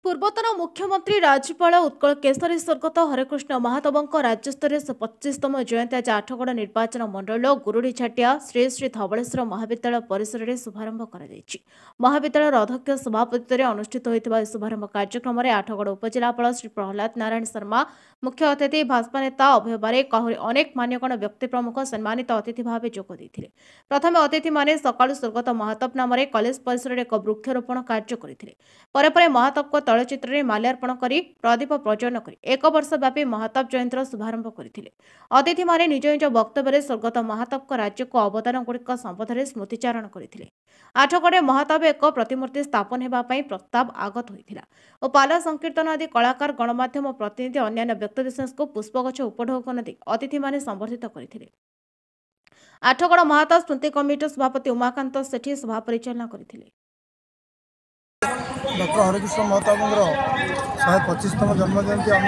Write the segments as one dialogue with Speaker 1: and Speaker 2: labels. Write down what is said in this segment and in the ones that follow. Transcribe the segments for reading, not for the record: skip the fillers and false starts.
Speaker 1: ପୂର୍ବତନ ମୁଖ୍ୟମନ୍ତ୍ରୀ ରାଜ୍ୟପାଳ ଉତ୍କଳ କେଶରୀ ସ୍ୱର୍ଗତ ହରେକୃଷ୍ଣ ମହାତବଙ୍କ ରାଜ୍ୟସ୍ତରୀୟ 25ତମ ଜୟନ୍ତୀ ଆଜି ଆଠଗଡ଼ ନିର୍ବାଚନ ମଣ୍ଡଳୀର ଗୁରୁଡ଼ିଝାଟିଆ ଶ୍ରୀ ଶ୍ରୀ ଧବଳେଶ୍ୱର ମହାବିଦ୍ୟାଳୟ ପରିସରରେ ଶୁଭାରମ୍ଭ କରାଯାଇଛି। ମହାବିଦ୍ୟାଳୟର ଅଧ୍ୟକ୍ଷ ସଭାପତିତ୍ୱରେ ଅନୁଷ୍ଠିତ ହୋଇଥିବା ଏହି ଶୁଭାରମ୍ଭ କାର୍ଯ୍ୟକ୍ରମରେ ଆଠଗଡ଼ ଉପଜିଲ୍ଲାପାଳ ଶ୍ରୀ ପ୍ରହ୍ଲାଦ ନାରାୟଣ ଶର୍ମା, ମୁଖ୍ୟ ଅତିଥି ଭାଜପା ନେତା ଅଭୟ ବାରିକ, ଆହୁରି ଅନେକ ମାନ୍ୟଗଣ୍ୟ ବ୍ୟକ୍ତି ପ୍ରମୁଖ ସମ୍ମାନିତ ଅତିଥି ଭାବେ ଯୋଗ ଦେଇଥିଲେ। ପ୍ରଥମେ ଅତିଥିମାନେ ସକାଳୁ ସ୍ୱର୍ଗତ ମହାତବ ନାମରେ କଲେଜ ପରିସରରେ ଏକ ବୃକ୍ଷରୋପଣ କାର୍ଯ୍ୟ କରିଥିଲେ। ପରେ ପରେ ମହାତବଙ୍କ ତୈଳଚିତ୍ରରେ ମାଲ୍ୟାର୍ପଣ କରି ପ୍ରଦୀପ ପ୍ରଜ୍ୱଳନ କରି ଏକ ବର୍ଷ ବ୍ୟାପୀ ମହାତାବ ଜୟନ୍ତୀର ଶୁଭାରମ୍ଭ କରିଥିଲେ। ଅତିଥିମାନେ ନିଜ ନିଜ ବକ୍ତବ୍ୟରେ ସ୍ୱର୍ଗତ ମହାତାବଙ୍କ ରାଜ୍ୟକୁ ଅବଦାନଗୁଡ଼ିକ ସମ୍ବନ୍ଧରେ ସ୍ମୃତିଚାରଣ କରିଥିଲେ। ଆଠଗଡ଼ରେ ମହାତାବ ଏକ ପ୍ରତିମୂର୍ତ୍ତି ସ୍ଥାପନ ହେବା ପାଇଁ ପ୍ରସ୍ତାବ ଆଗତ ହୋଇଥିଲା ଓ ପାଲ ସଂକୀର୍ତ୍ତନ ଆଦି କଳାକାର, ଗଣମାଧ୍ୟମ ପ୍ରତିନିଧି, ଅନ୍ୟାନ୍ୟ ବ୍ୟକ୍ତିବିଶେଷଙ୍କୁ ପୁଷ୍ପଗଛ ଉପଢୌକନ ଦେଇ ଅତିଥିମାନେ ସମ୍ବର୍ଦ୍ଧିତ କରିଥିଲେ। ଆଠଗଡ଼ ମହାତାବ ସ୍ମୃତି କମିଟିର ସଭାପତି ଉମାକାନ୍ତ ସେଠୀ ସଭା ପରିଚାଳନା କରିଥିଲେ।
Speaker 2: डॉक्टर हरेकृष्ण महताबंर 125तम जन्म जयंती आम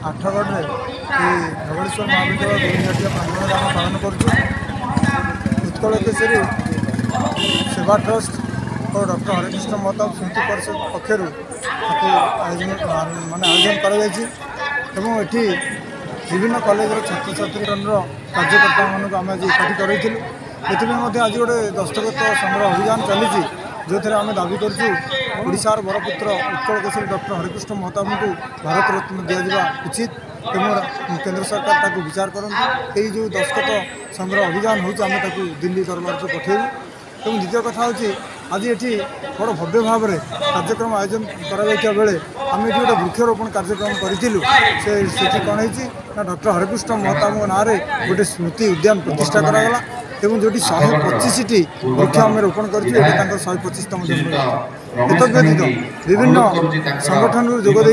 Speaker 2: आठगढ़ धवलेश्वर महाविद्यालय गुरुझाटिया प्रांगण आम पालन करुँ। उत्कल केशरी सेवा ट्रस्ट और डॉक्टर हरेकृष्ण महताब स्मृति परिषद पक्षर आयोजन कर विभिन्न कॉलेज छात्र छात्री कार्यकर्ता मानक आम आज एकाठी करूँ। आज गोटे दस्तखत संग्रह अभियान चली जो थे आम दाबी करूशार बरपुत्र उत्कल केशरी डॉक्टर हरेकृष्ण महताब को भारत रत्न दिजा उचित एवं केंद्र सरकार ताकू विचार करते जो दस्तखत संग्रह अभियान हो दिल्ली दरबार को पठेबू। और द्वितीय कथा हूँ आज ये बड़ भव्य भाव में कार्यक्रम आयोजन करें आम ये गोटे वृक्षरोपण कार्यक्रम करूँ। से कौन है डॉक्टर हरेकृष्ण महताब ना गोटे स्मृति उद्यान प्रतिष्ठा करागला एवं जो 125टी वृक्ष आम रोपण कर 125तम जन्म। एतद्यतीत विभिन्न संगठन जोगदे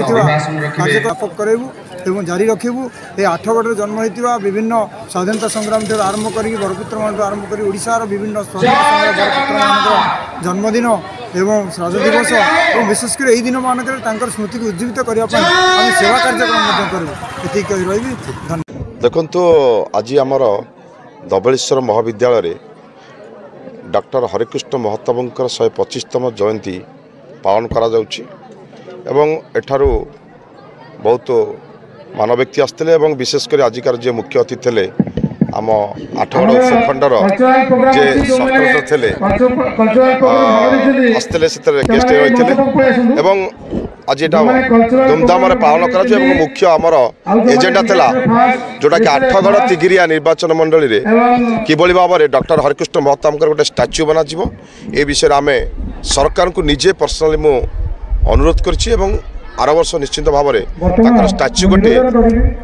Speaker 2: कार्य व्यापक करेबू एवं जारी रखू। ये आठगढ़ जन्म होता विभिन्न स्वाधीनता संग्राम आरंभ कर बरपुत्र मान आरंभ कर ओडिशार विभिन्न स्वाधीनता बरपुत्र मान जन्मदिन एवं श्राद्ध दिवस और विशेषकर यही दिन मानक स्मृति को उज्जीवित करने सेवा कार्यक्रम करूँ। ये रही धन्यवाद।
Speaker 3: देखो आज आमर धवलेश्वर महाविद्यालय डॉक्टर हरेकृष्ण महताबंकर 125तम जयंती पालन करा जाउछि एवं एठारू बहुत मान व्यक्ति आसते विशेषकर आजिकार जे मुख्य अतिथि थे आम आठगढ़ उपखंडर जे सस्पेक्टर थे आसते गेस्ट रही एवं आज यहाँ धूमधाम पालन कर मुख्य आमर एजेंडा थिला जोटा कि आठगढ़ तिगिरिया निर्वाचन मंडली रे किभली भाव में डॉक्टर हरेकृष्ण महताब गोटे स्टाच्यू बना ए विषय आम सरकार को निजे पर्सनाली मु अनुरोध करछि एवं आर वर्ष निश्चित भाव में स्टाच्यू गोटे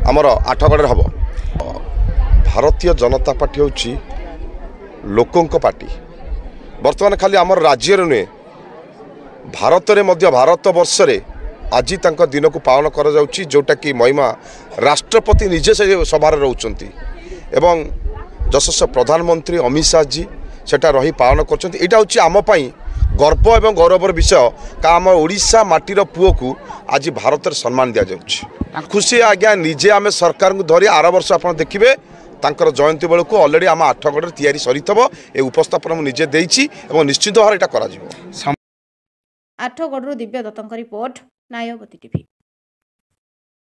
Speaker 3: आमर आठगढ़ हम। भारतीय जनता पार्टी हूँ लोकों पार्टी बर्तमान खाली आमर राज्य नुहे भारत में भारत वर्ष रे आज तक दिन को पालन कर जोटा कि महिमा राष्ट्रपति निजे से सभार रोचंती एवं यशस्व प्रधानमंत्री अमित शाह जी सेटा रही पालन कर आम गर्व एवं गौरवर विषय का आम ओडिशा माटीर पुओ को आज भारत में सम्मान दि जाऊँगी। खुशी आज्ञा निजे आम सरकार को धरी आर वर्ष आप देखिए तांकर जयंती बेलू अलरेडी आम आठगढ़ तैयारी सरी ए उपस्थापन मुझे निजे देइछि एवं निश्चित भाव में यहाँ कर।
Speaker 1: Athgarh Divya दत्तଙ୍କ report नायवती TV.